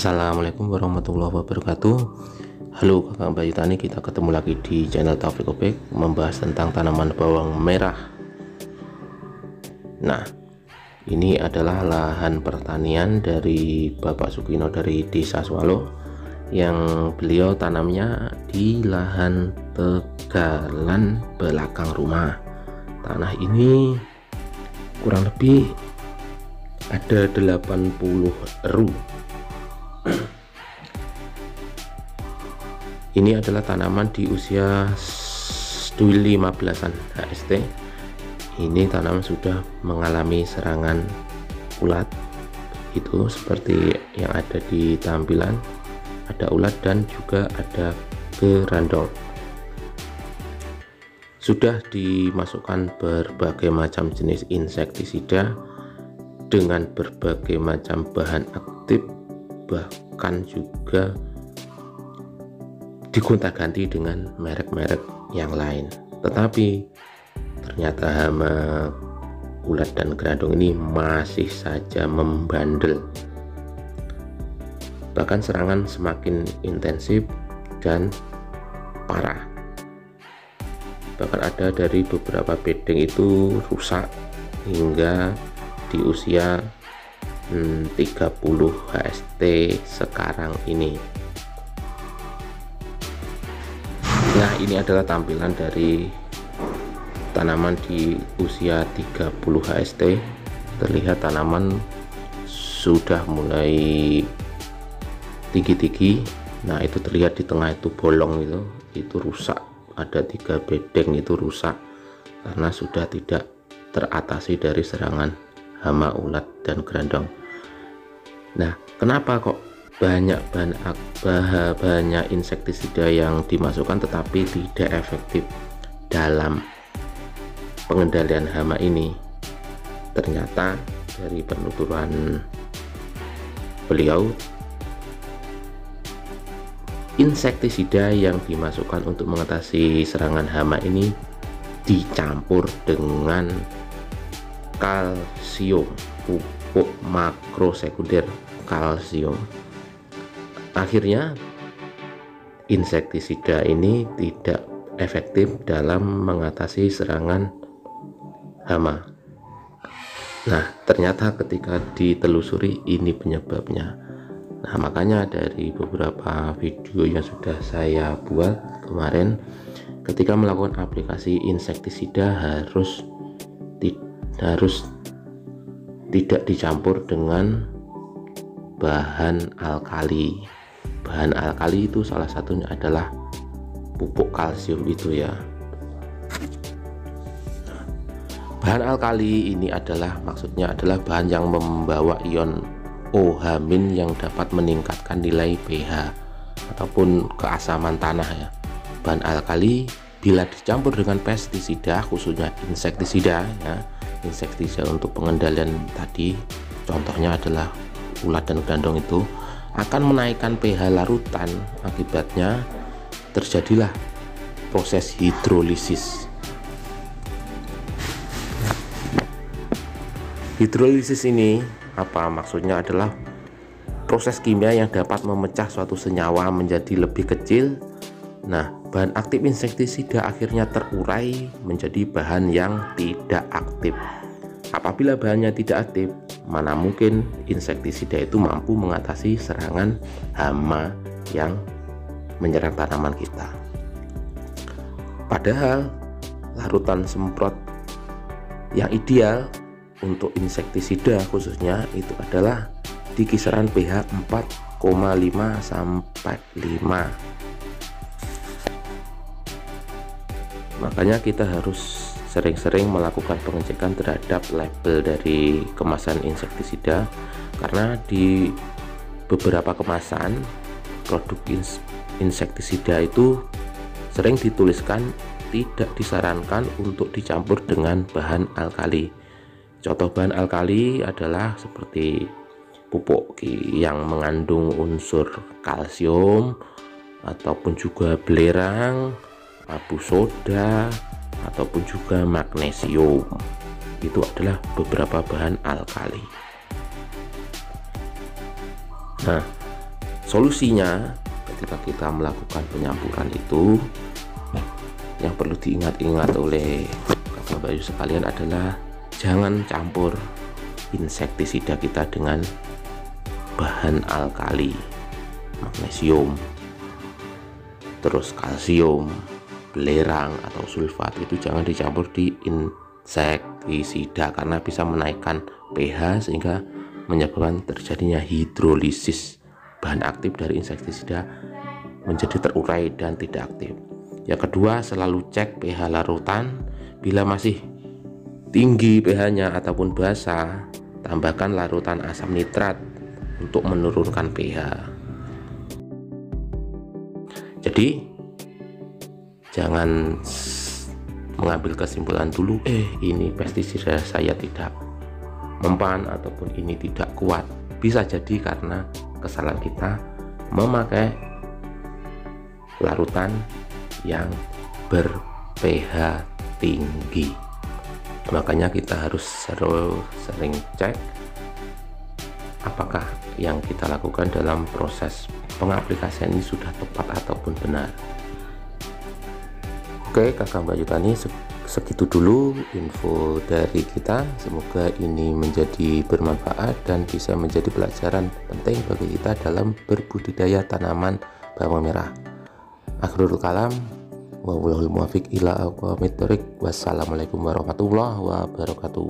Assalamualaikum warahmatullahi wabarakatuh. Halo kakak Bayu Tani, kita ketemu lagi di channel Taufik Obek, membahas tentang tanaman bawang merah. Nah, ini adalah lahan pertanian dari Bapak Sukino dari Desa Swalo, yang beliau tanamnya di lahan tegalan belakang rumah. Tanah ini kurang lebih ada 80 ru. Ini adalah tanaman di usia 15-an HST. Ini tanaman sudah mengalami serangan ulat, itu seperti yang ada di tampilan, ada ulat dan juga ada gerandong. Sudah dimasukkan berbagai macam jenis insektisida dengan berbagai macam bahan aktif, bahkan juga digonta-ganti dengan merek-merek yang lain, tetapi ternyata hama ulat dan gerandong ini masih saja membandel, bahkan serangan semakin intensif dan parah. Bahkan ada dari beberapa bedeng itu rusak hingga di usia 30 HST sekarang ini. Nah, ini adalah tampilan dari tanaman di usia 30 HST. Terlihat tanaman sudah mulai tinggi-tinggi. Nah, itu terlihat di tengah itu bolong, itu rusak. Ada 3 bedeng itu rusak karena sudah tidak teratasi dari serangan hama ulat dan gerandong. Nah, kenapa kok banyak insektisida yang dimasukkan tetapi tidak efektif dalam pengendalian hama ini? Ternyata dari penuturan beliau, insektisida yang dimasukkan untuk mengatasi serangan hama ini dicampur dengan kalsium, pupuk makrosekunder kalsium. Akhirnya insektisida ini tidak efektif dalam mengatasi serangan hama. Nah, ternyata ketika ditelusuri ini penyebabnya. Nah, makanya dari beberapa video yang sudah saya buat kemarin, ketika melakukan aplikasi insektisida harus tidak dicampur dengan bahan alkali. Bahan alkali itu salah satunya adalah pupuk kalsium itu ya. Bahan alkali ini maksudnya adalah bahan yang membawa ion OH- yang dapat meningkatkan nilai pH ataupun keasaman tanah ya. Bahan alkali bila dicampur dengan pestisida, khususnya insektisida ya, insektisida untuk pengendalian tadi, contohnya adalah ulat dan gerandong, itu akan menaikkan pH larutan. Akibatnya terjadilah proses hidrolisis. Hidrolisis ini apa maksudnya? Adalah proses kimia yang dapat memecah suatu senyawa menjadi lebih kecil. Nah, bahan aktif insektisida akhirnya terurai menjadi bahan yang tidak aktif. Apabila bahannya tidak aktif, mana mungkin insektisida itu mampu mengatasi serangan hama yang menyerang tanaman kita. Padahal larutan semprot yang ideal untuk insektisida khususnya itu adalah di kisaran pH 4,5 sampai 5. Makanya kita harus sering-sering melakukan pengecekan terhadap label dari kemasan insektisida, karena di beberapa kemasan produk insektisida itu sering dituliskan tidak disarankan untuk dicampur dengan bahan alkali. Contoh bahan alkali adalah seperti pupuk yang mengandung unsur kalsium, ataupun juga belerang, abu soda, ataupun juga magnesium. Itu adalah beberapa bahan alkali. Nah, Solusinya ketika kita melakukan penyampuran itu, yang perlu diingat-ingat oleh Kakak Bayu sekalian adalah jangan campur insektisida kita dengan bahan alkali, magnesium, terus kalsium, belerang atau sulfat. Itu jangan dicampur di insektisida karena bisa menaikkan pH sehingga menyebabkan terjadinya hidrolisis. Bahan aktif dari insektisida menjadi terurai dan tidak aktif. Yang kedua, selalu cek pH larutan. Bila masih tinggi pH-nya ataupun basah, tambahkan larutan asam nitrat untuk menurunkan pH. Jadi jangan mengambil kesimpulan dulu, ini pestisida saya tidak mempan ataupun ini tidak kuat. Bisa jadi karena kesalahan kita memakai larutan yang ber-pH tinggi. Makanya kita harus sering cek apakah yang kita lakukan dalam proses pengaplikasian ini sudah tepat ataupun benar. Oke, Kakak Bayu Tani, segitu dulu info dari kita. Semoga ini menjadi bermanfaat dan bisa menjadi pelajaran penting bagi kita dalam berbudidaya tanaman bawang merah. Akhirul kalam, wallahul muwaffiq ila aqwamit thoriq. Wassalamualaikum warahmatullahi wabarakatuh.